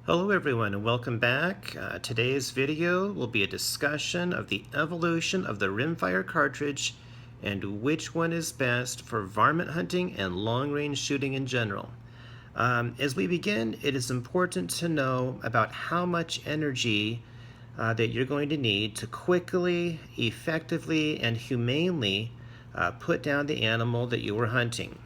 Hello everyone and welcome back. Today's video will be a discussion of the evolution of the Rimfire cartridge and which one is best for varmint hunting and long-range shooting in general. As we begin, it is important to know about how much energy that you're going to need to quickly, effectively, and humanely put down the animal that you are hunting.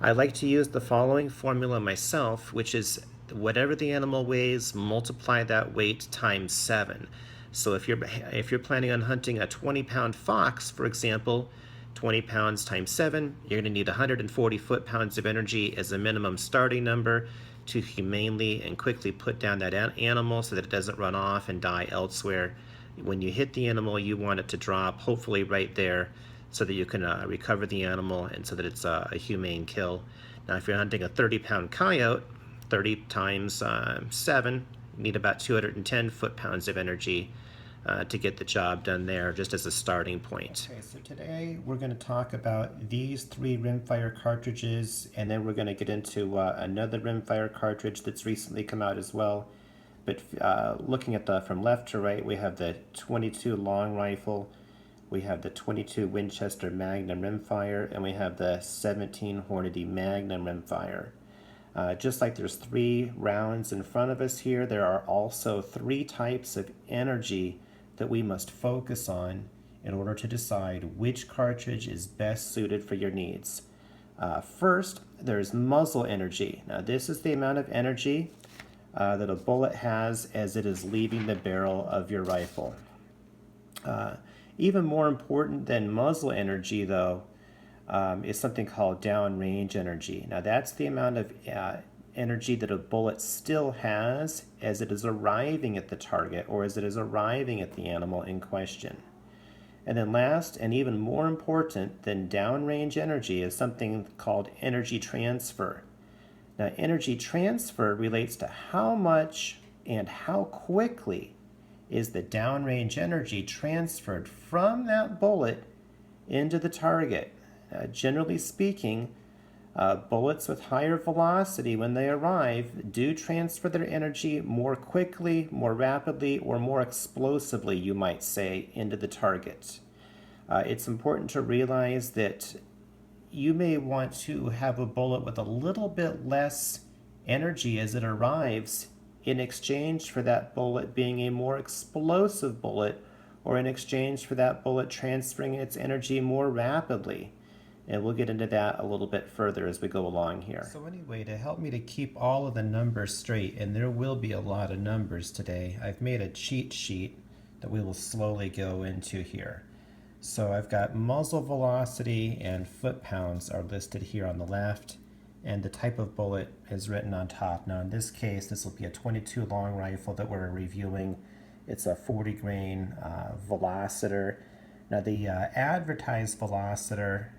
I like to use the following formula myself, which is whatever the animal weighs, multiply that weight times 7. So if you're planning on hunting a 20-pound fox, for example, 20 pounds times 7, you're going to need 140 foot-pounds of energy as a minimum starting number to humanely and quickly put down that animal so that it doesn't run off and die elsewhere. When you hit the animal, you want it to drop, hopefully right there, so that you can recover the animal and so that it's a humane kill. Now, if you're hunting a 30-pound coyote, 30 times 7, you need about 210 foot-pounds of energy to get the job done there, just as a starting point. Okay, so today we're going to talk about these 3 Rimfire cartridges, and then we're going to get into another Rimfire cartridge that's recently come out as well. But looking at from left to right, we have the 22 long rifle, we have the 22 Winchester Magnum Rimfire, and we have the 17 Hornady Magnum Rimfire. Just like there's 3 rounds in front of us here, there are also 3 types of energy that we must focus on in order to decide which cartridge is best suited for your needs. First, there's muzzle energy. Now, this is the amount of energy that a bullet has as it is leaving the barrel of your rifle. Even more important than muzzle energy, though, is something called downrange energy. Now, that's the amount of energy that a bullet still has as it is arriving at the target or as it is arriving at the animal in question. And then last, and even more important than downrange energy, is something called energy transfer. Now, energy transfer relates to how much and how quickly is the downrange energy transferred from that bullet into the target. Generally speaking, bullets with higher velocity when they arrive do transfer their energy more quickly, more rapidly, or more explosively, you might say, into the target. It's important to realize that you may want to have a bullet with a little bit less energy as it arrives in exchange for that bullet being a more explosive bullet, or in exchange for that bullet transferring its energy more rapidly. And we'll get into that a little bit further as we go along here. So anyway, to help me to keep all of the numbers straight, and there will be a lot of numbers today, I've made a cheat sheet that we will slowly go into here. So I've got muzzle velocity and foot-pounds are listed here on the left, and the type of bullet is written on top. Now in this case, this will be a 22 long rifle that we're reviewing. It's a 40 grain Velociter. Now the advertised Velociter,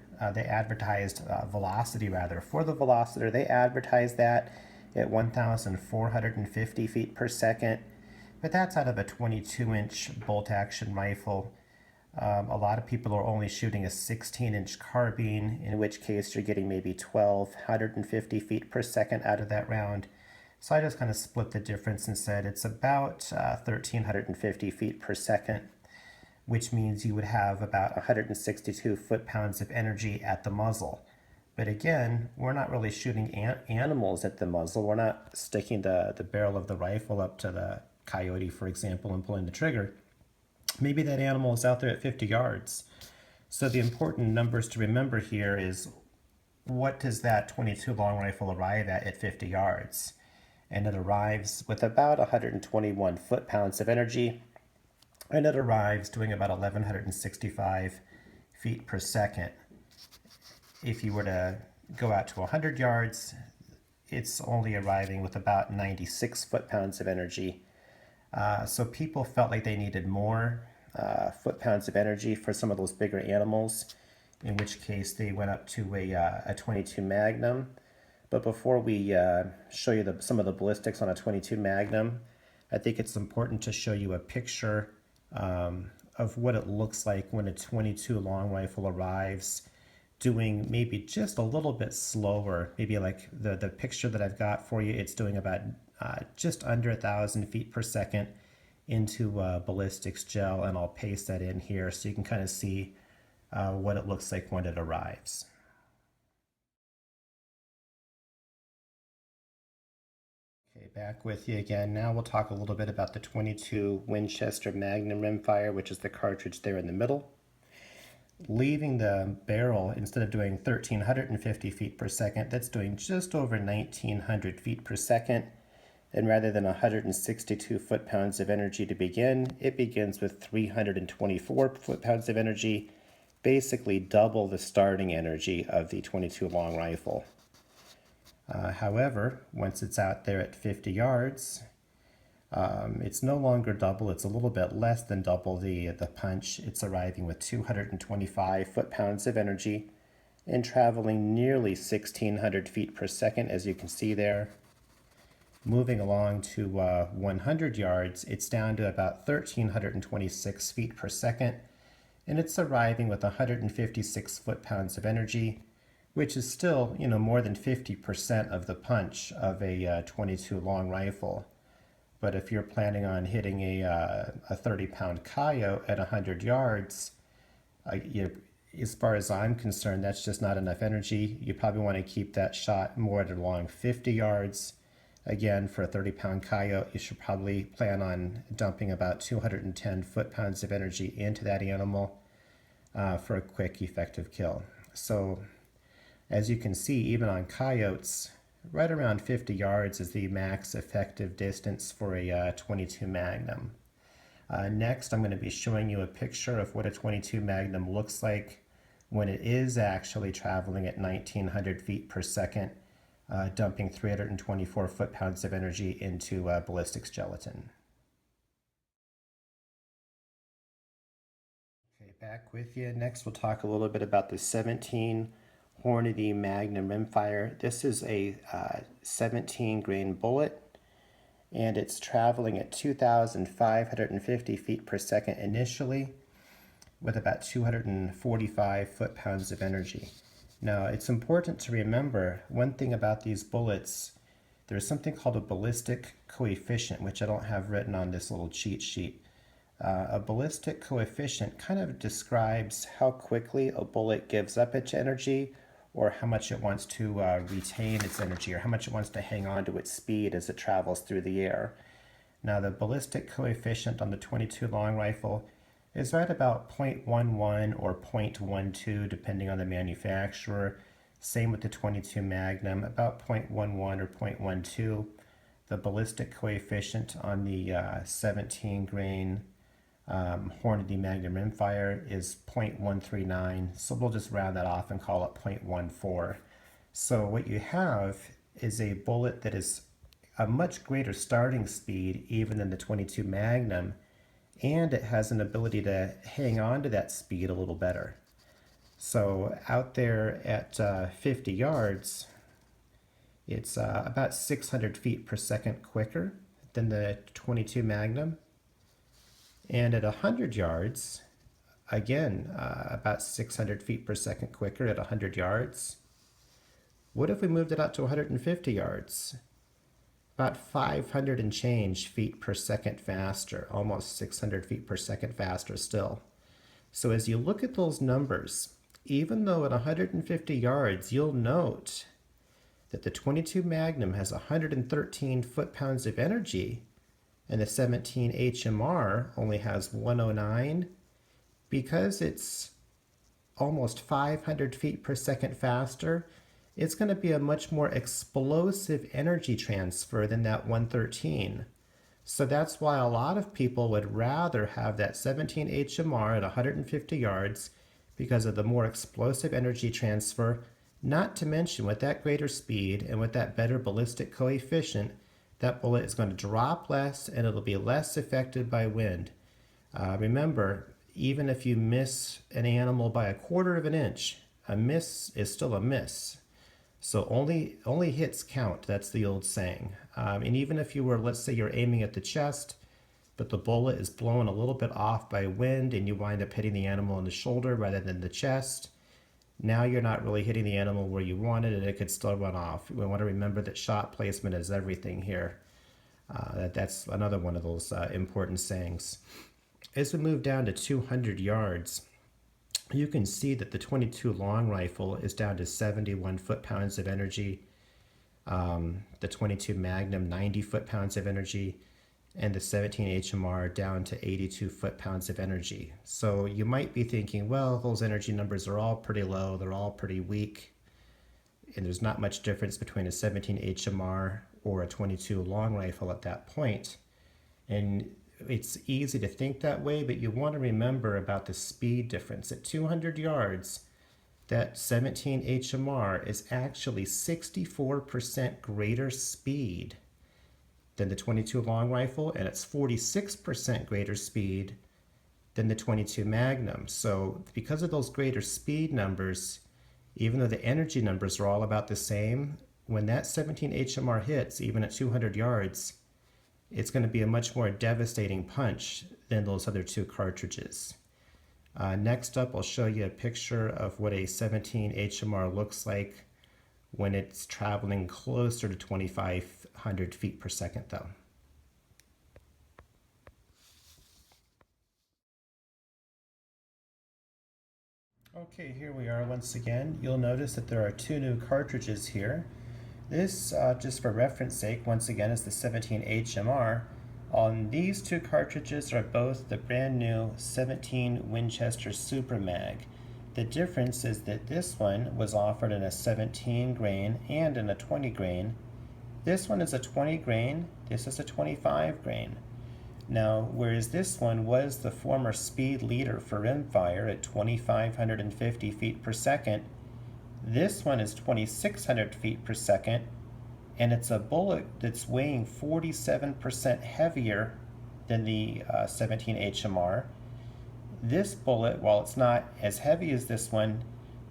velocity rather, for the Velociter, they advertise that at 1,450 feet per second, but that's out of a 22-inch bolt-action rifle. A lot of people are only shooting a 16-inch carbine, in which case you're getting maybe 1,250 feet per second out of that round. So I just kind of split the difference and said it's about 1,350 feet per second, which means you would have about 162 foot-pounds of energy at the muzzle. But again, we're not really shooting animals at the muzzle. We're not sticking the barrel of the rifle up to the coyote, for example, and pulling the trigger. Maybe that animal is out there at 50 yards. So the important numbers to remember here is, what does that 22 long rifle arrive at 50 yards? And it arrives with about 121 foot-pounds of energy, and it arrives doing about 1,165 feet per second. If you were to go out to 100 yards, it's only arriving with about 96 foot-pounds of energy. So people felt like they needed more foot-pounds of energy for some of those bigger animals, in which case they went up to a 22 Magnum. But before we show you some of the ballistics on a 22 Magnum, I think it's important to show you a picture of what it looks like when a 22 long rifle arrives, doing maybe just a little bit slower. Maybe like the picture that I've got for you, it's doing about just under 1,000 feet per second into ballistics gel, and I'll paste that in here so you can kind of see what it looks like when it arrives. Okay, back with you again. Now we'll talk a little bit about the 22 Winchester Magnum Rimfire, which is the cartridge there in the middle. Leaving the barrel, instead of doing 1,350 feet per second, that's doing just over 1,900 feet per second. And rather than 162 foot-pounds of energy to begin, it begins with 324 foot-pounds of energy, basically double the starting energy of the 22 long rifle. However, once it's out there at 50 yards, it's no longer double, it's a little bit less than double the punch. It's arriving with 225 foot-pounds of energy and traveling nearly 1,600 feet per second, as you can see there. Moving along to 100 yards, it's down to about 1,326 feet per second, and it's arriving with 156 foot-pounds of energy, which is still, more than 50% of the punch of a 22 long rifle. But if you're planning on hitting a 30-pound coyote at 100 yards, as far as I'm concerned, that's just not enough energy. You probably want to keep that shot more at along 50 yards. Again, for a 30-pound coyote, you should probably plan on dumping about 210 foot-pounds of energy into that animal for a quick, effective kill. So, as you can see, even on coyotes, right around 50 yards is the max effective distance for a 22 Magnum. Next, I'm going to be showing you a picture of what a 22 Magnum looks like when it is actually traveling at 1,900 feet per second, dumping 324 foot-pounds of energy into ballistics gelatin. Okay, back with you. Next, we'll talk a little bit about the 17 Hornady Magnum Rimfire. This is a 17 grain bullet, and it's traveling at 2,550 feet per second initially, with about 245 foot-pounds of energy. Now, it's important to remember one thing about these bullets. There's something called a ballistic coefficient, which I don't have written on this little cheat sheet. A ballistic coefficient kind of describes how quickly a bullet gives up its energy, or how much it wants to retain its energy, or how much it wants to hang on to its speed as it travels through the air. Now, the ballistic coefficient on the 22 long rifle is right about 0.11 or 0.12, depending on the manufacturer. Same with the 22 Magnum, about 0.11 or 0.12. The ballistic coefficient on the 17 grain Hornady Magnum Rimfire is 0.139, so we'll just round that off and call it 0.14. So what you have is a bullet that is a much greater starting speed even than the 22 Magnum, and it has an ability to hang on to that speed a little better. So out there at 50 yards, it's about 600 feet per second quicker than the 22 Magnum. And at 100 yards, again, about 600 feet per second quicker at 100 yards. What if we moved it out to 150 yards? About 500 and change feet per second faster, almost 600 feet per second faster still. So as you look at those numbers, even though at 150 yards, you'll note that the 22 Magnum has 113 foot-pounds of energy, and the 17 HMR only has 109, because it's almost 500 feet per second faster. It's going to be a much more explosive energy transfer than that 113. So that's why a lot of people would rather have that 17 HMR at 150 yards, because of the more explosive energy transfer, not to mention with that greater speed and with that better ballistic coefficient, that bullet is going to drop less and it'll be less affected by wind. Remember, even if you miss an animal by 1/4 of an inch, a miss is still a miss. So only hits count, that's the old saying. And even if you were, let's say you're aiming at the chest, but the bullet is blown a little bit off by wind and you wind up hitting the animal in the shoulder rather than the chest, now you're not really hitting the animal where you want it, and it could still run off. We want to remember that shot placement is everything here. That's another one of those important sayings. As we move down to 200 yards, you can see that the 22 long rifle is down to 71 foot-pounds of energy, the 22 Magnum 90 foot-pounds of energy, and the 17 HMR down to 82 foot-pounds of energy. So you might be thinking, well, those energy numbers are all pretty low, they're all pretty weak, and there's not much difference between a 17 HMR or a 22 long rifle at that point. And it's easy to think that way, but you want to remember about the speed difference. At 200 yards, that 17 HMR is actually 64% greater speed than the 22 long rifle, and it's 46% greater speed than the 22 Magnum. So because of those greater speed numbers, even though the energy numbers are all about the same, when that 17 HMR hits, even at 200 yards, it's going to be a much more devastating punch than those other two cartridges. Next up, I'll show you a picture of what a 17 HMR looks like when it's traveling closer to 2,500 feet per second though. Okay, here we are once again. You'll notice that there are two new cartridges here. This, just for reference sake, once again is the 17 HMR. On these two cartridges are both the brand new 17 Winchester Super Mag. The difference is that this one was offered in a 17 grain and in a 20 grain. This one is a 20 grain, this is a 25 grain. Now, whereas this one was the former speed leader for Rimfire at 2,550 feet per second, this one is 2,600 feet per second, and it's a bullet that's weighing 47% heavier than the 17 HMR. This bullet, while it's not as heavy as this one,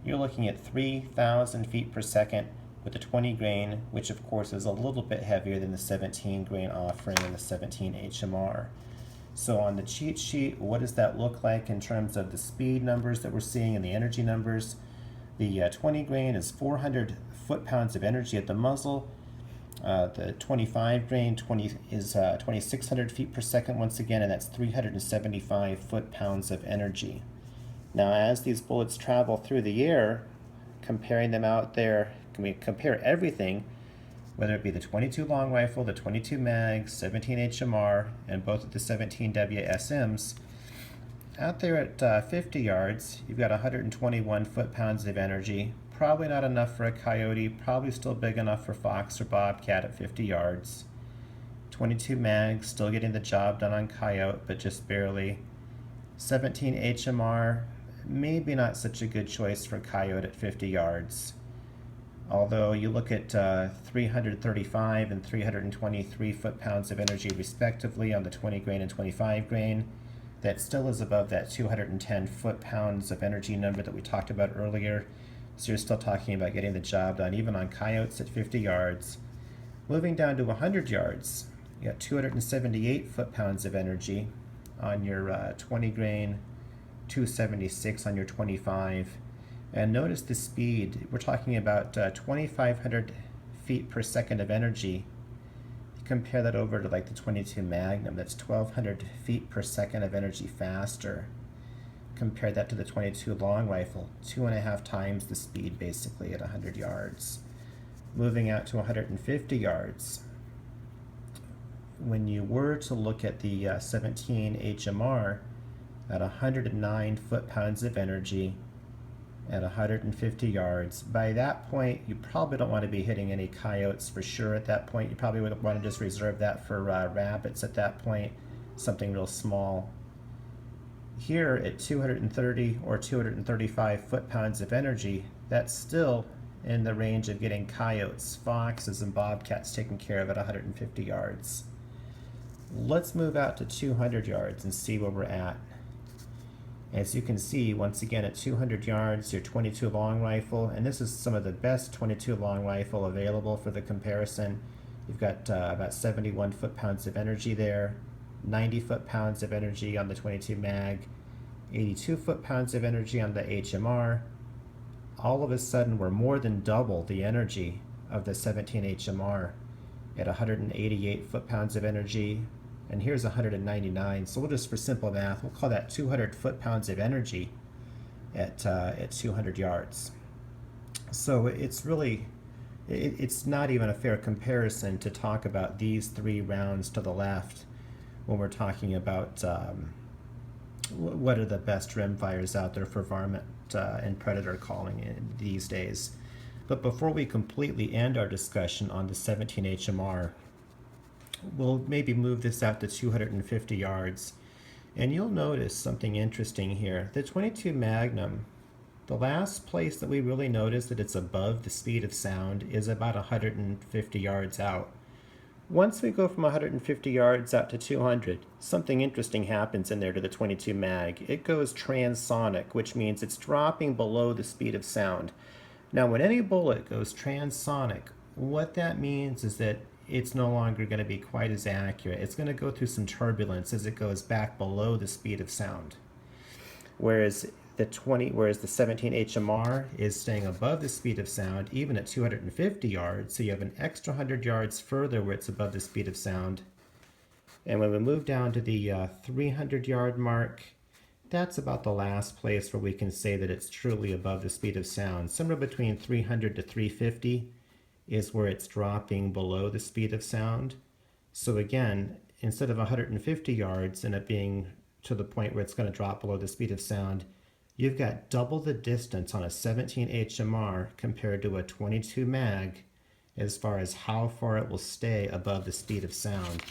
you're looking at 3,000 feet per second with a 20 grain, which of course is a little bit heavier than the 17 grain offering in the 17 HMR. So on the cheat sheet, what does that look like in terms of the speed numbers that we're seeing and the energy numbers? The 20 grain is 400 foot-pounds of energy at the muzzle. The 25 grain is 2,600 feet per second once again, and that's 375 foot-pounds of energy. Now, as these bullets travel through the air, comparing them out there, can we compare everything, whether it be the 22 long rifle, the 22 mag, 17 HMR, and both of the 17 WSMs, out there at 50 yards, you've got 121 foot-pounds of energy. Probably not enough for a coyote, probably still big enough for fox or bobcat at 50 yards. 22 mag, still getting the job done on coyote, but just barely. 17 HMR, maybe not such a good choice for coyote at 50 yards. Although you look at 335 and 323 foot-pounds of energy respectively on the 20 grain and 25 grain, that still is above that 210 foot-pounds of energy number that we talked about earlier. So you're still talking about getting the job done, even on coyotes at 50 yards. Moving down to 100 yards, you got 278 foot-pounds of energy on your 20 grain, 276 on your 25. And notice the speed. We're talking about 2,500 feet per second of energy. Compare that over to like the 22 Magnum, that's 1,200 feet per second of energy faster. Compare that to the 22 long rifle, 2.5 times the speed basically at 100 yards. Moving out to 150 yards, when you were to look at the 17 HMR at 109 foot-pounds of energy at 150 yards. By that point, you probably don't want to be hitting any coyotes for sure at that point. You probably would want to just reserve that for rabbits at that point, something real small. Here at 230 or 235 foot-pounds of energy, that's still in the range of getting coyotes, foxes, and bobcats taken care of at 150 yards. Let's move out to 200 yards and see where we're at. As you can see, once again at 200 yards, your 22 long rifle, and this is some of the best 22 long rifle available for the comparison. You've got about 71 foot-pounds of energy there, 90 foot-pounds of energy on the 22 mag, 82 foot-pounds of energy on the HMR. All of a sudden, we're more than double the energy of the 17 HMR. at 188 foot-pounds of energy, and here's 199. So we'll just, for simple math, we'll call that 200 foot-pounds of energy at 200 yards. So it's really, it's not even a fair comparison to talk about these three rounds to the left when we're talking about what are the best rimfires out there for varmint and predator calling these days. But before we completely end our discussion on the 17 HMR, we'll maybe move this out to 250 yards. And you'll notice something interesting here. The 22 Magnum, the last place that we really notice that it's above the speed of sound is about 150 yards out. Once we go from 150 yards out to 200, something interesting happens in there to the 22 mag. It goes transonic, which means it's dropping below the speed of sound. Now, when any bullet goes transonic, what that means is that it's no longer going to be quite as accurate. It's going to go through some turbulence as it goes back below the speed of sound. Whereas the 17 HMR is staying above the speed of sound even at 250 yards, so you have an extra 100 yards further where it's above the speed of sound. And when we move down to the 300 yard mark, that's about the last place where we can say that it's truly above the speed of sound. Somewhere between 300 to 350 is where it's dropping below the speed of sound. So again, instead of 150 yards and it being to the point where it's going to drop below the speed of sound, you've got double the distance on a 17 HMR compared to a 22 mag as far as how far it will stay above the speed of sound.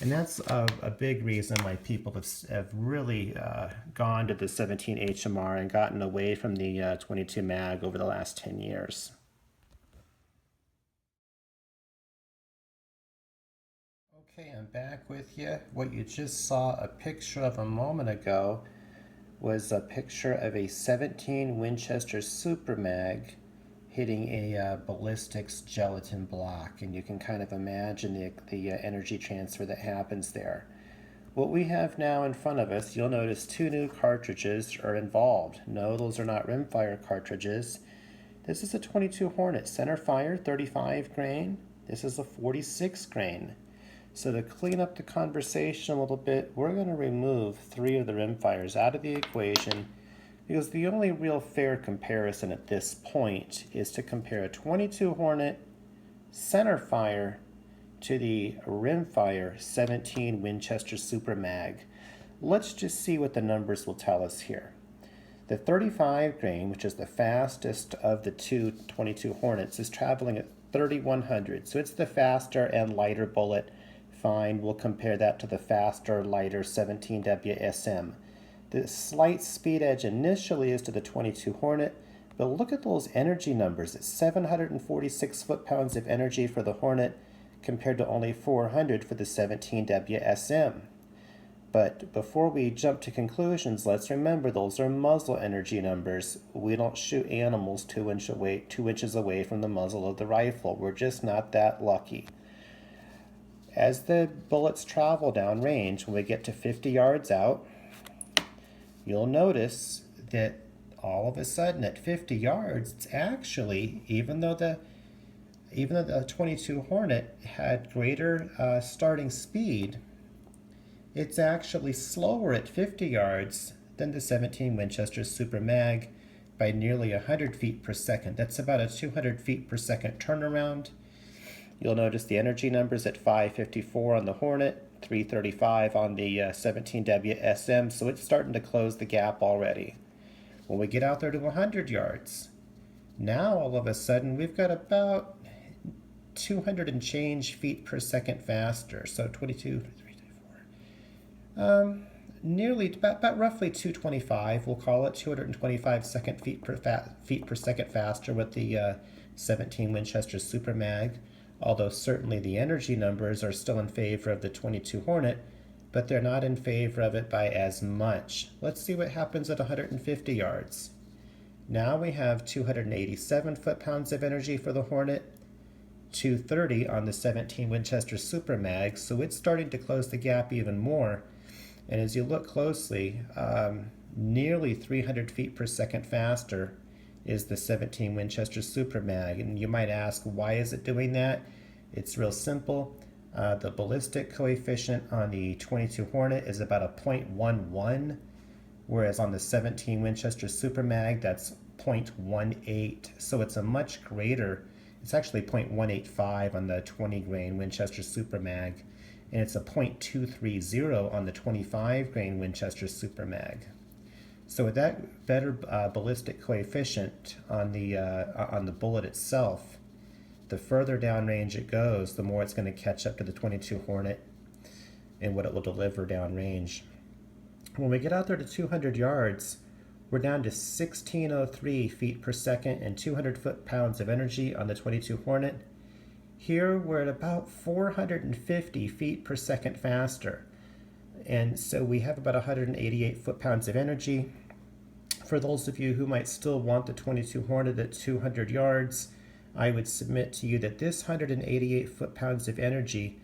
And that's a big reason why people have really gone to the 17 HMR and gotten away from the 22 mag over the last 10 years. Okay, I'm back with you. What you just saw a picture of a moment ago was a picture of a 17 Winchester Super Mag hitting a ballistics gelatin block, and you can kind of imagine the energy transfer that happens there. What we have now in front of us, you'll notice two new cartridges are involved. No, those are not Rimfire cartridges. This is a 22 Hornet centerfire 35 grain. This is a 46 grain. So to clean up the conversation a little bit, we're going to remove three of the rimfires out of the equation, because the only real fair comparison at this point is to compare a 22 Hornet centerfire to the Rimfire 17 Winchester Super Mag. Let's just see what the numbers will tell us here. The 35 grain, which is the fastest of the two 22 Hornets, is traveling at 3,100. So it's the faster and lighter bullet. Fine, we'll compare that to the faster, lighter 17 WSM. The slight speed edge initially is to the 22 Hornet, but look at those energy numbers. It's 746 foot-pounds of energy for the Hornet compared to only 400 for the 17 WSM. But before we jump to conclusions, let's remember those are muzzle energy numbers. We don't shoot animals 2 inches away from the muzzle of the rifle. We're just not that lucky. As the bullets travel down range, when we get to 50 yards out, you'll notice that all of a sudden at 50 yards, it's actually, even though the 22 Hornet had greater starting speed, it's actually slower at 50 yards than the 17 Winchester Super Mag by nearly 100 feet per second. That's about a 200 feet per second turnaround. You'll notice the energy numbers at 554 on the Hornet, 335 on the 17 WSM, so it's starting to close the gap already. When we get out there to 100 yards, now all of a sudden we've got about 200 and change feet per second faster. So 22, 3, 4. Nearly about roughly 225, we'll call it 225 feet per second faster with the 17 Winchester Super Mag. Although certainly the energy numbers are still in favor of the 22 Hornet, but they're not in favor of it by as much. Let's see what happens at 150 yards. Now we have 287 foot-pounds of energy for the Hornet, 230 on the 17 Winchester Super Mag, so it's starting to close the gap even more. And as you look closely, nearly 300 feet per second faster is the 17 Winchester Super Mag. And you might ask, why is it doing that? It's real simple. The ballistic coefficient on the 22 Hornet is about a 0.11, whereas on the 17 Winchester Super Mag, that's 0.18. So it's a much greater, it's actually 0.185 on the 20 grain Winchester Super Mag, and it's a 0.230 on the 25 grain Winchester Super Mag. So with that better ballistic coefficient on the bullet itself, the further downrange it goes, the more it's going to catch up to the 22 Hornet and what it will deliver downrange. When we get out there to 200 yards, we're down to 1603 feet per second and 200 foot-pounds of energy on the 22 Hornet. Here we're at about 450 feet per second faster. And so we have about 188 foot-pounds of energy. For those of you who might still want the 22 Hornet at 200 yards, I would submit to you that this 188 foot-pounds of energy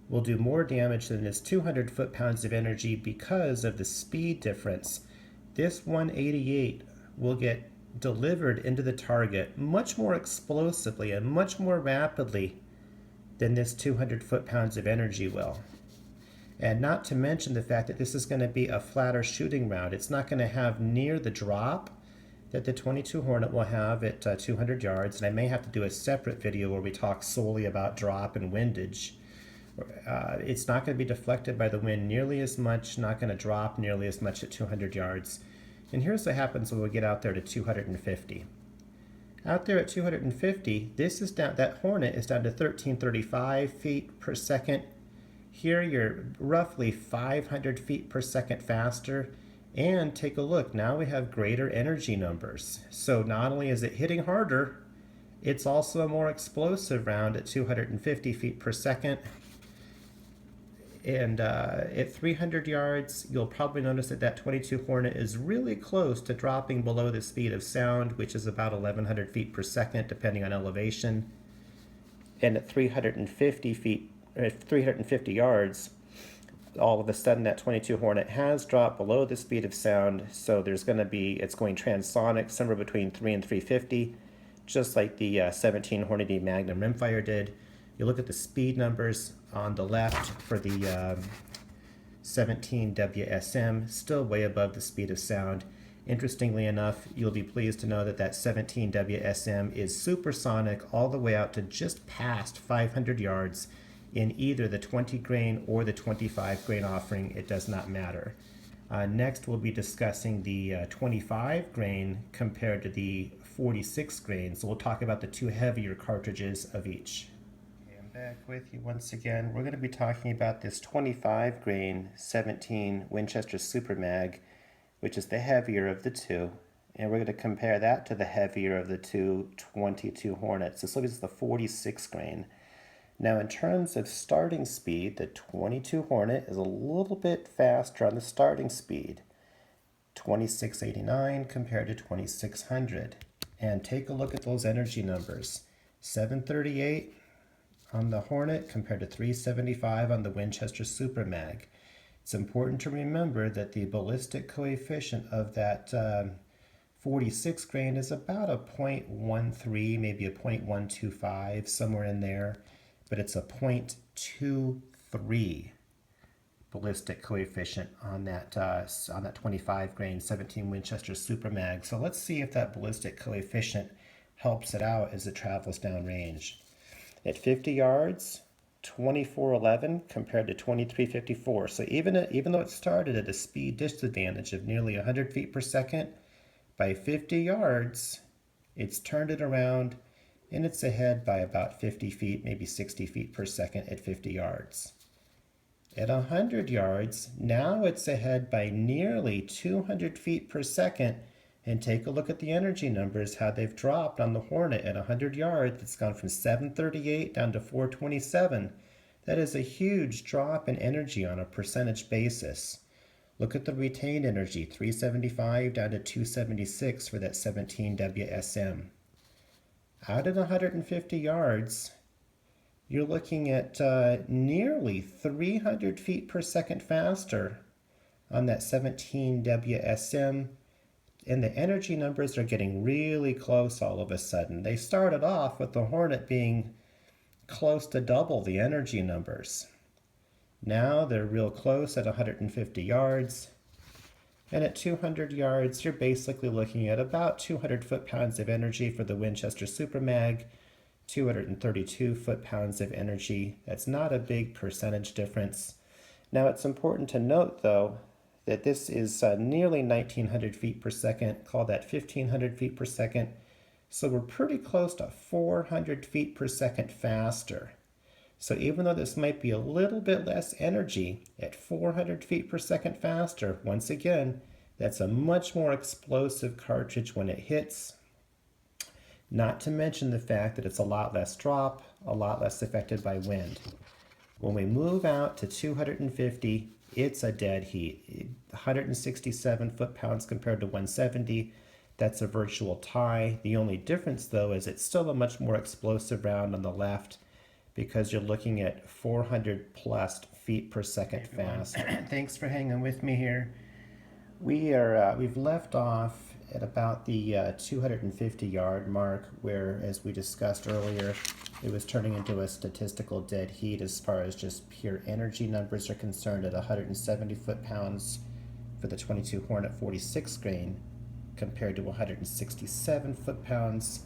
will do more damage than this 200 foot-pounds of energy because of the speed difference. This 188 will get delivered into the target much more explosively and much more rapidly than this 200 foot-pounds of energy will. And not to mention the fact that this is going to be a flatter shooting round. It's not going to have near the drop that the 22 Hornet will have at 200 yards, and I may have to do a separate video where we talk solely about drop and windage. It's not going to be deflected by the wind nearly as much, not going to drop nearly as much at 200 yards. And here's what happens when we get out there to 250. Out there at 250, this is down, that Hornet is down to 1335 feet per second. Here you're roughly 500 feet per second faster. And take a look, now we have greater energy numbers. So not only is it hitting harder, it's also a more explosive round at 250 feet per second. And at 300 yards, you'll probably notice that that 22 Hornet is really close to dropping below the speed of sound, which is about 1100 feet per second, depending on elevation. And at 350 yards, all of a sudden that 22 Hornet has dropped below the speed of sound, so there's going to be, it's going transonic somewhere between 3 and 350, just like the 17 Hornady Magnum Rimfire did. You look at the speed numbers on the left for the 17 WSM, still way above the speed of sound. Interestingly enough, you'll be pleased to know that that 17 WSM is supersonic all the way out to just past 500 yards, in either the 20 grain or the 25 grain offering. It does not matter. Next we'll be discussing the 25 grain compared to the 46 grain. So we'll talk about the two heavier cartridges of each. Okay, I'm back with you once again. We're going to be talking about this 25 grain 17 Winchester Super Mag, which is the heavier of the two. And we're going to compare that to the heavier of the two 22 Hornets. This is the 46 grain. Now in terms of starting speed, the 22 Hornet is a little bit faster on the starting speed, 2689 compared to 2600. And take a look at those energy numbers, 738 on the Hornet compared to 375 on the Winchester Super Mag. It's important to remember that the ballistic coefficient of that 46 grain is about a 0.13, maybe a 0.125, somewhere in there. But it's a 0.23 ballistic coefficient on that 25 grain 17 Winchester Super Mag. So let's see if that ballistic coefficient helps it out as it travels downrange. At 50 yards, 2411 compared to 2354. So even though it started at a speed disadvantage of nearly 100 feet per second, by 50 yards, it's turned it around, and it's ahead by about 50 feet, maybe 60 feet per second at 50 yards. At 100 yards, now it's ahead by nearly 200 feet per second, and take a look at the energy numbers, how they've dropped on the Hornet. At 100 yards, it's gone from 738 down to 427. That is a huge drop in energy on a percentage basis. Look at the retained energy, 375 down to 276 for that 17 WSM. Out at 150 yards, you're looking at nearly 300 feet per second faster on that 17 WSM, and the energy numbers are getting really close all of a sudden. They started off with the Hornet being close to double the energy numbers. Now they're real close at 150 yards. And at 200 yards, you're basically looking at about 200 foot-pounds of energy for the Winchester Super Mag, 232 foot-pounds of energy. That's not a big percentage difference. Now it's important to note, though, that this is nearly 1900 feet per second, call that 1500 feet per second. So we're pretty close to 400 feet per second faster. So even though this might be a little bit less energy, at 400 feet per second faster, once again, that's a much more explosive cartridge when it hits. Not to mention the fact that it's a lot less drop, a lot less affected by wind. When we move out to 250, it's a dead heat. 167 foot-pounds compared to 170. That's a virtual tie. The only difference, though, is it's still a much more explosive round on the left, because you're looking at 400 plus feet per second fast. Thanks for hanging with me here. We've left off at about the 250 yard mark, where, as we discussed earlier, it was turning into a statistical dead heat as far as just pure energy numbers are concerned at 170 foot-pounds for the 22 Hornet 46 grain compared to 167 foot-pounds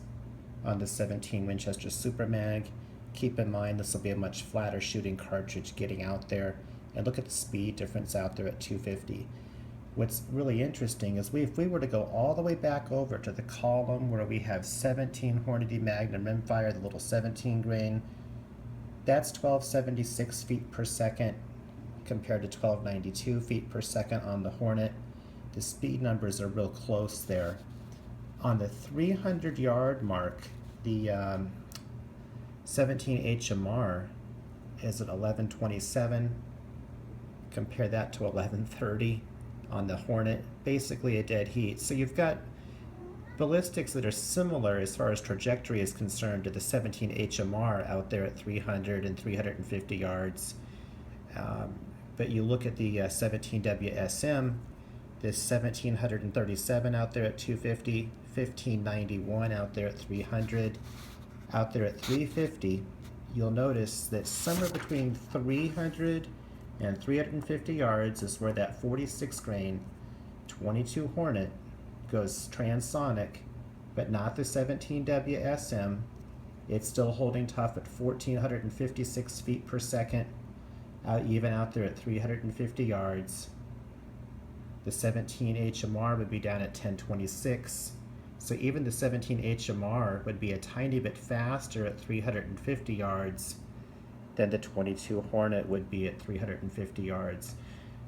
on the 17 Winchester Super Mag. Keep in mind this will be a much flatter shooting cartridge getting out there, and look at the speed difference out there at 250. What's really interesting is if we were to go all the way back over to the column where we have 17 Hornady Magnum Rimfire, the little 17 grain, that's 1276 feet per second compared to 1292 feet per second on the Hornet. The speed numbers are real close there. On the 300 yard mark, the 17 HMR is at 1127. Compare that to 1130 on the Hornet, basically a dead heat. So you've got ballistics that are similar as far as trajectory is concerned to the 17 HMR out there at 300 and 350 yards. But you look at the 17 WSM, this 1737 out there at 250, 1591 out there at 300. Out there at 350, you'll notice that somewhere between 300 and 350 yards is where that 46 grain 22 Hornet goes transonic, but not the 17 WSM. It's still holding tough at 1456 feet per second, even out there at 350 yards. The 17 HMR would be down at 1026. So even the 17 HMR would be a tiny bit faster at 350 yards than the 22 Hornet would be at 350 yards.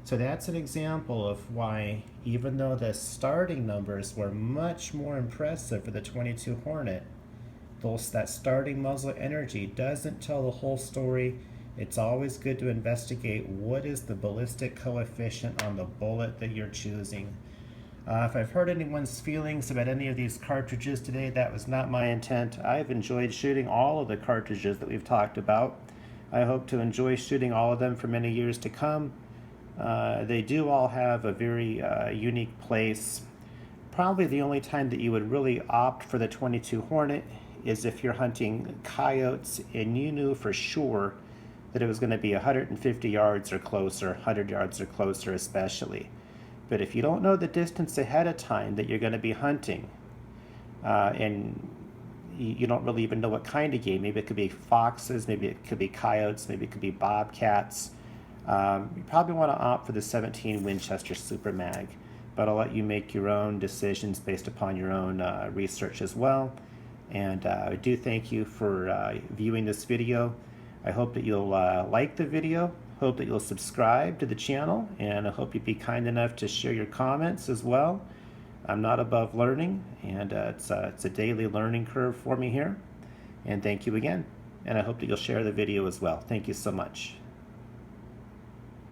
So that's an example of why, even though the starting numbers were much more impressive for the 22 Hornet, that starting muzzle energy doesn't tell the whole story. It's always good to investigate what is the ballistic coefficient on the bullet that you're choosing. If I've hurt anyone's feelings about any of these cartridges today, that was not my intent. I've enjoyed shooting all of the cartridges that we've talked about. I hope to enjoy shooting all of them for many years to come. They do all have a very unique place. Probably the only time that you would really opt for the 22 Hornet is if you're hunting coyotes and you knew for sure that it was going to be 150 yards or closer, 100 yards or closer especially. But if you don't know the distance ahead of time that you're going to be hunting, and you don't really even know what kind of game, maybe it could be foxes, maybe it could be coyotes, maybe it could be bobcats, you probably want to opt for the 17 Winchester Super Mag. But I'll let you make your own decisions based upon your own research as well. And I do thank you for viewing this video. I hope that you'll like the video. Hope that you'll subscribe to the channel, and I hope you'd be kind enough to share your comments as well. I'm not above learning, and it's a daily learning curve for me here. And thank you again, and I hope that you'll share the video as well. Thank you so much.